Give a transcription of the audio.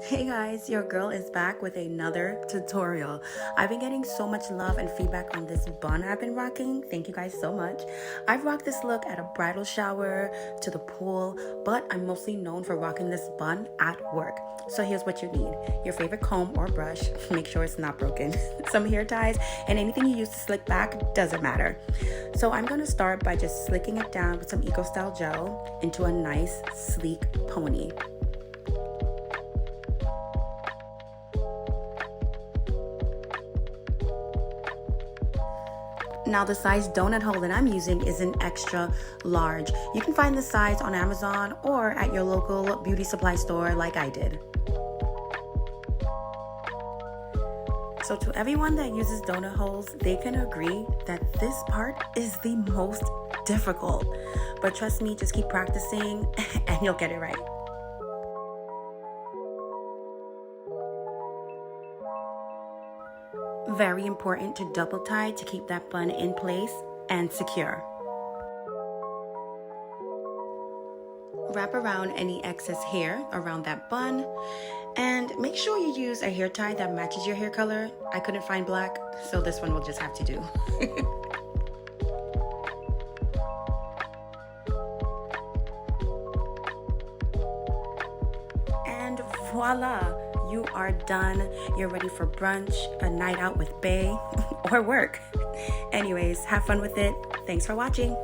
Hey guys, your girl is back with another tutorial. I've been getting so much love and feedback on this bun I've been rocking. Thank you guys so much. I've rocked this look at a bridal shower, to the pool, but I'm mostly known for rocking this bun at work. So here's what you need. Your favorite comb or brush, make sure it's not broken, some hair ties, and anything you use to slick back doesn't matter. So I'm gonna start by just slicking it down with some Eco Style gel into a nice sleek pony. Now the size donut hole that I'm using is an extra large. You can find this size on Amazon or at your local beauty supply store like I did. So to everyone that uses donut holes, they can agree that this part is the most difficult. But trust me, just keep practicing and you'll get it right. Very important to double tie to keep that bun in place and secure. Wrap around any excess hair around that bun and make sure you use a hair tie that matches your hair color. I couldn't find black, so this one will just have to do. And voila! You are done. You're ready for brunch, a night out with bae, or work. Anyways, have fun with it. Thanks for watching.